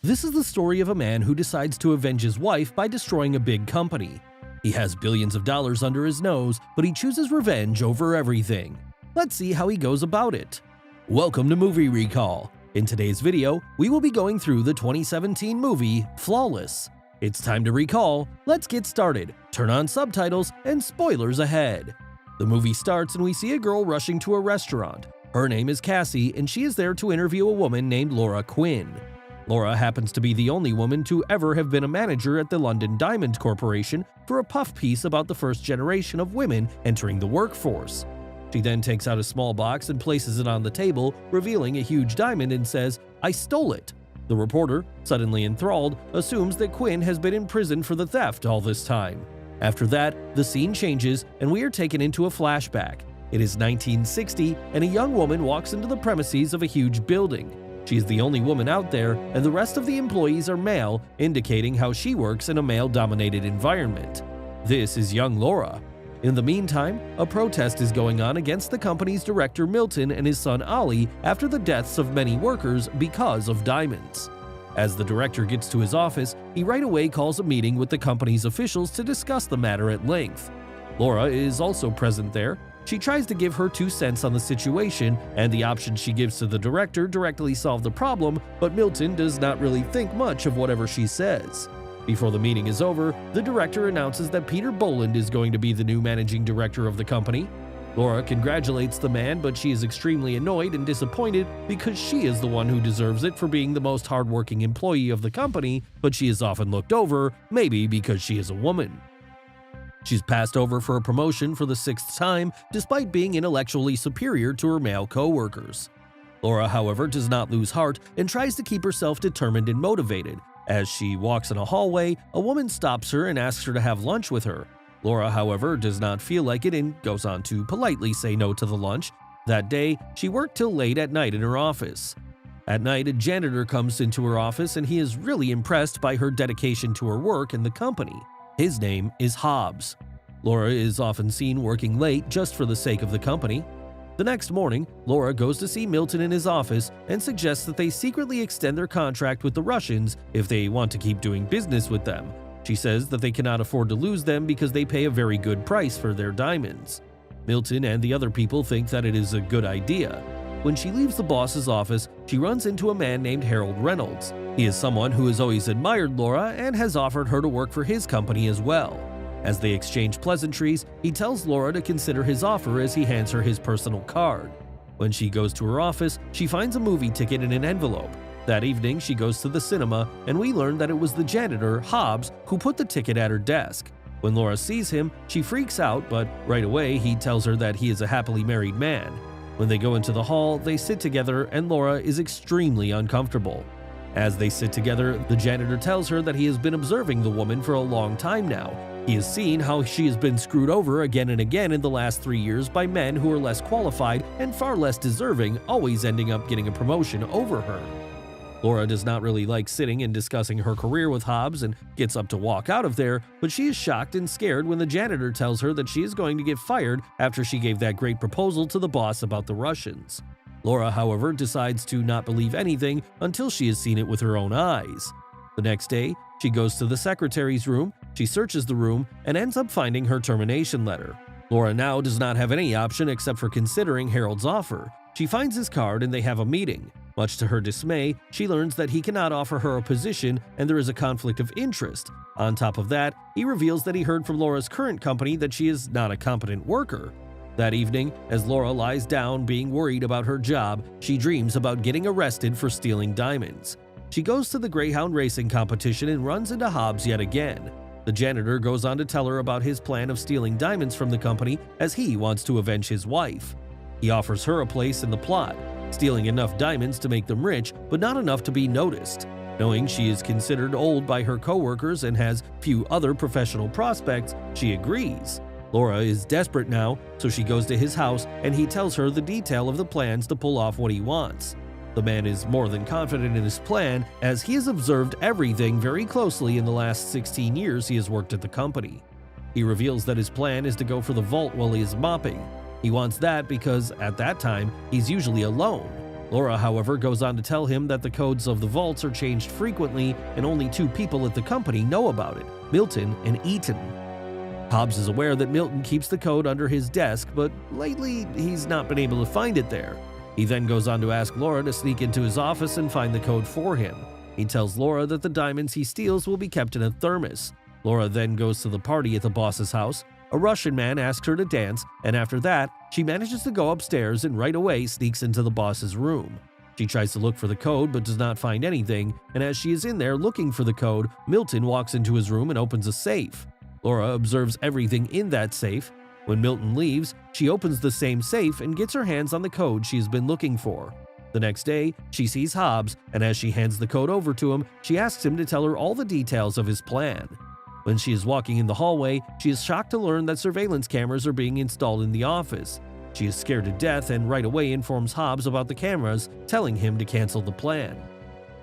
This is the story of a man who decides to avenge his wife by destroying a big company. He has billions of dollars under his nose, but he chooses revenge over everything. Let's see how he goes about it. Welcome to Movie Recall. In today's video, we will be going through the 2017 movie Flawless. It's time to recall. Let's get started. Turn on subtitles and spoilers ahead. The movie starts and we see a girl rushing to a restaurant. Her name is Cassie and she is there to interview a woman named Laura Quinn. Laura happens to be the only woman to ever have been a manager at the London Diamond Corporation for a puff piece about the first generation of women entering the workforce. She then takes out a small box and places it on the table, revealing a huge diamond and says, "I stole it." The reporter, suddenly enthralled, assumes that Quinn has been in prison for the theft all this time. After that, the scene changes and we are taken into a flashback. It is 1960 and a young woman walks into the premises of a huge building. She is the only woman out there, and the rest of the employees are male, indicating how she works in a male-dominated environment. This is young Laura. In the meantime, a protest is going on against the company's director Milton and his son Ollie after the deaths of many workers because of diamonds. As the director gets to his office, he right away calls a meeting with the company's officials to discuss the matter at length. Laura is also present there. She tries to give her 2 cents on the situation, and the options she gives to the director directly solve the problem, but Milton does not really think much of whatever she says. Before the meeting is over, the director announces that Peter Boland is going to be the new managing director of the company. Laura congratulates the man, but she is extremely annoyed and disappointed because she is the one who deserves it for being the most hardworking employee of the company, but she is often looked over, maybe because she is a woman. She's passed over for a promotion for the 6th time, despite being intellectually superior to her male co-workers. Laura, however, does not lose heart and tries to keep herself determined and motivated. As she walks in a hallway, a woman stops her and asks her to have lunch with her. Laura, however, does not feel like it and goes on to politely say no to the lunch. That day, she worked till late at night in her office. At night, a janitor comes into her office and he is really impressed by her dedication to her work and the company. His name is Hobbs. Laura is often seen working late just for the sake of the company. The next morning, Laura goes to see Milton in his office and suggests that they secretly extend their contract with the Russians if they want to keep doing business with them. She says that they cannot afford to lose them because they pay a very good price for their diamonds. Milton and the other people think that it is a good idea. When she leaves the boss's office, she runs into a man named Harold Reynolds. He is someone who has always admired Laura and has offered her to work for his company as well. As they exchange pleasantries, he tells Laura to consider his offer as he hands her his personal card. When she goes to her office, she finds a movie ticket in an envelope. That evening, she goes to the cinema, and we learn that it was the janitor, Hobbs, who put the ticket at her desk. When Laura sees him, she freaks out, but right away he tells her that he is a happily married man. When they go into the hall, they sit together and Laura is extremely uncomfortable. As they sit together, the janitor tells her that he has been observing the woman for a long time now. He has seen how she has been screwed over again and again in the last 3 years by men who are less qualified and far less deserving, always ending up getting a promotion over her. Laura does not really like sitting and discussing her career with Hobbs and gets up to walk out of there, but she is shocked and scared when the janitor tells her that she is going to get fired after she gave that great proposal to the boss about the Russians. Laura, however, decides to not believe anything until she has seen it with her own eyes. The next day, she goes to the secretary's room, she searches the room, and ends up finding her termination letter. Laura now does not have any option except for considering Harold's offer. She finds his card and they have a meeting. Much to her dismay, she learns that he cannot offer her a position and there is a conflict of interest. On top of that, he reveals that he heard from Laura's current company that she is not a competent worker. That evening, as Laura lies down being worried about her job, she dreams about getting arrested for stealing diamonds. She goes to the Greyhound racing competition and runs into Hobbs yet again. The janitor goes on to tell her about his plan of stealing diamonds from the company as he wants to avenge his wife. He offers her a place in the plot, stealing enough diamonds to make them rich, but not enough to be noticed. Knowing she is considered old by her coworkers and has few other professional prospects, she agrees. Laura is desperate now, so she goes to his house and he tells her the detail of the plans to pull off what he wants. The man is more than confident in his plan as he has observed everything very closely in the last 16 years he has worked at the company. He reveals that his plan is to go for the vault while he is mopping. He wants that because, at that time, he's usually alone. Laura, however, goes on to tell him that the codes of the vaults are changed frequently and only two people at the company know about it, Milton and Eaton. Hobbs is aware that Milton keeps the code under his desk, but lately he's not been able to find it there. He then goes on to ask Laura to sneak into his office and find the code for him. He tells Laura that the diamonds he steals will be kept in a thermos. Laura then goes to the party at the boss's house. A Russian man asks her to dance, and after that, she manages to go upstairs and right away sneaks into the boss's room. She tries to look for the code but does not find anything, and as she is in there looking for the code, Milton walks into his room and opens a safe. Laura observes everything in that safe. When Milton leaves, she opens the same safe and gets her hands on the code she has been looking for. The next day, she sees Hobbs, and as she hands the code over to him, she asks him to tell her all the details of his plan. When she is walking in the hallway, she is shocked to learn that surveillance cameras are being installed in the office. She is scared to death and right away informs Hobbs about the cameras, telling him to cancel the plan.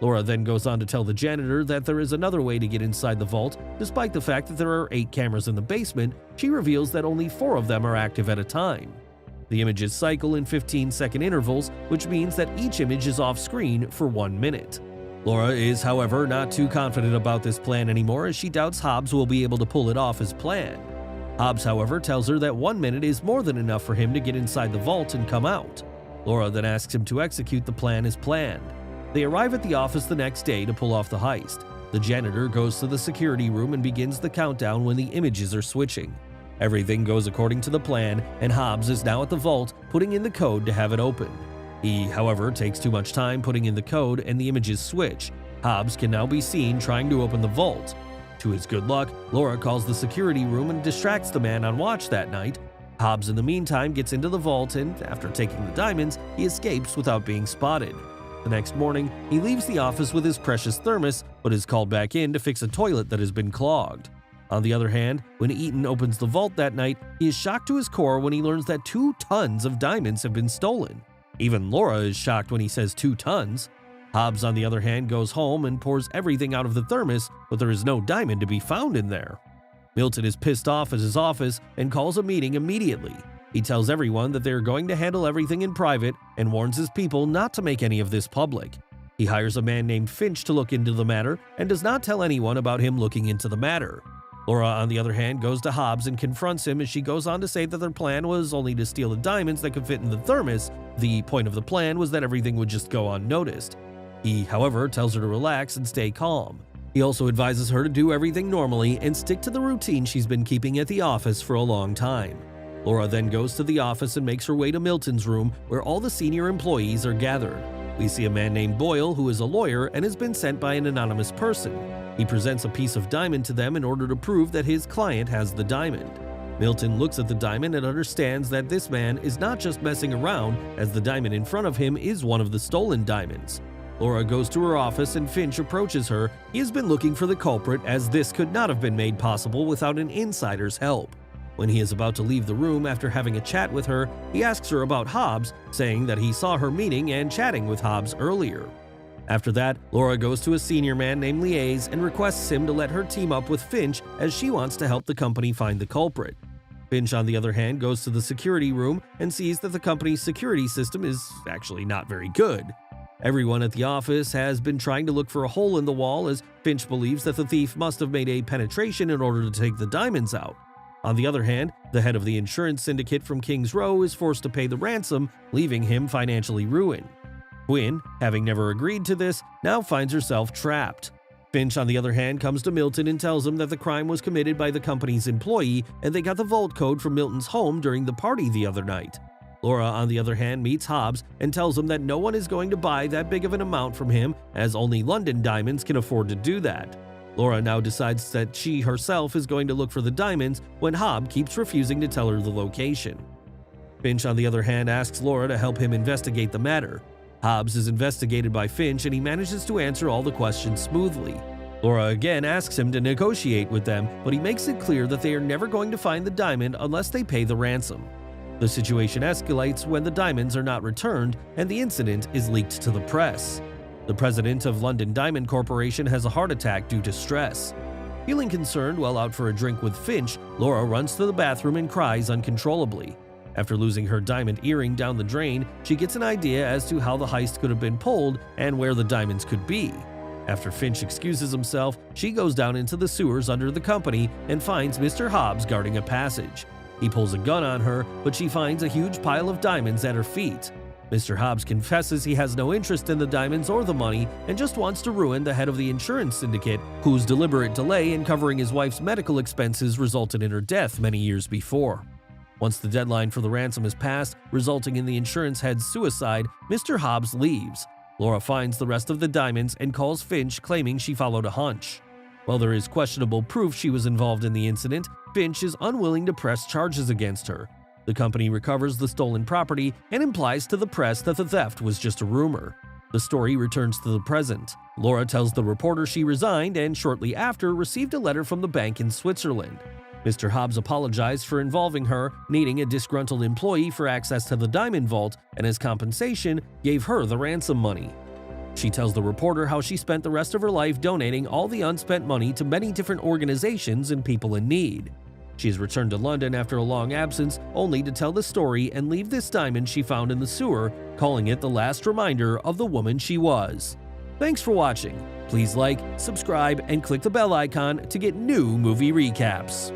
Laura then goes on to tell the janitor that there is another way to get inside the vault. Despite the fact that there are 8 cameras in the basement, she reveals that only 4 of them are active at a time. The images cycle in 15-second intervals, which means that each image is off-screen for 1 minute. Laura is, however, not too confident about this plan anymore as she doubts Hobbs will be able to pull it off as planned. Hobbs, however, tells her that 1 minute is more than enough for him to get inside the vault and come out. Laura then asks him to execute the plan as planned. They arrive at the office the next day to pull off the heist. The janitor goes to the security room and begins the countdown when the images are switching. Everything goes according to the plan, and Hobbs is now at the vault putting in the code to have it open. He, however, takes too much time putting in the code and the images switch. Hobbs can now be seen trying to open the vault. To his good luck, Laura calls the security room and distracts the man on watch that night. Hobbs in the meantime gets into the vault and, after taking the diamonds, he escapes without being spotted. The next morning, he leaves the office with his precious thermos, but is called back in to fix a toilet that has been clogged. On the other hand, when Eaton opens the vault that night, he is shocked to his core when he learns that 2 tons of diamonds have been stolen. Even Laura is shocked when he says 2 tons. Hobbs, on the other hand, goes home and pours everything out of the thermos, but there is no diamond to be found in there. Milton is pissed off at his office and calls a meeting immediately. He tells everyone that they are going to handle everything in private and warns his people not to make any of this public. He hires a man named Finch to look into the matter and does not tell anyone about him looking into the matter. Laura, on the other hand, goes to Hobbs and confronts him as she goes on to say that their plan was only to steal the diamonds that could fit in the thermos. The point of the plan was that everything would just go unnoticed. He, however, tells her to relax and stay calm. He also advises her to do everything normally and stick to the routine she's been keeping at the office for a long time. Laura then goes to the office and makes her way to Milton's room, where all the senior employees are gathered. We see a man named Boyle, who is a lawyer and has been sent by an anonymous person. He presents a piece of diamond to them in order to prove that his client has the diamond. Milton looks at the diamond and understands that this man is not just messing around, as the diamond in front of him is one of the stolen diamonds. Laura goes to her office and Finch approaches her. He has been looking for the culprit, as this could not have been made possible without an insider's help. When he is about to leave the room after having a chat with her, he asks her about Hobbs, saying that he saw her meeting and chatting with Hobbs earlier. After that, Laura goes to a senior man named Liaise and requests him to let her team up with Finch as she wants to help the company find the culprit. Finch, on the other hand, goes to the security room and sees that the company's security system is actually not very good. Everyone at the office has been trying to look for a hole in the wall, as Finch believes that the thief must have made a penetration in order to take the diamonds out. On the other hand, the head of the insurance syndicate from King's Row is forced to pay the ransom, leaving him financially ruined. Quinn, having never agreed to this, now finds herself trapped. Finch, on the other hand, comes to Milton and tells him that the crime was committed by the company's employee and they got the vault code from Milton's home during the party the other night. Laura, on the other hand, meets Hobbs and tells him that no one is going to buy that big of an amount from him, as only London Diamonds can afford to do that. Laura now decides that she herself is going to look for the diamonds when Hobbs keeps refusing to tell her the location. Finch, on the other hand, asks Laura to help him investigate the matter. Hobbs is investigated by Finch and he manages to answer all the questions smoothly. Laura again asks him to negotiate with them, but he makes it clear that they are never going to find the diamond unless they pay the ransom. The situation escalates when the diamonds are not returned and the incident is leaked to the press. The president of London Diamond Corporation has a heart attack due to stress. Feeling concerned while out for a drink with Finch, Laura runs to the bathroom and cries uncontrollably. After losing her diamond earring down the drain, she gets an idea as to how the heist could have been pulled and where the diamonds could be. After Finch excuses himself, she goes down into the sewers under the company and finds Mr. Hobbs guarding a passage. He pulls a gun on her, but she finds a huge pile of diamonds at her feet. Mr. Hobbs confesses he has no interest in the diamonds or the money and just wants to ruin the head of the insurance syndicate, whose deliberate delay in covering his wife's medical expenses resulted in her death many years before. Once the deadline for the ransom is passed, resulting in the insurance head's suicide, Mr. Hobbs leaves. Laura finds the rest of the diamonds and calls Finch, claiming she followed a hunch. While there is questionable proof she was involved in the incident, Finch is unwilling to press charges against her. The company recovers the stolen property and implies to the press that the theft was just a rumor. The story returns to the present. Laura tells the reporter she resigned and shortly after received a letter from the bank in Switzerland. Mr. Hobbs apologized for involving her, needing a disgruntled employee for access to the diamond vault, and as compensation, gave her the ransom money. She tells the reporter how she spent the rest of her life donating all the unspent money to many different organizations and people in need. She has returned to London after a long absence, only to tell the story and leave this diamond she found in the sewer, calling it the last reminder of the woman she was. Thanks for watching. Please like, subscribe, and click the bell icon to get new movie recaps.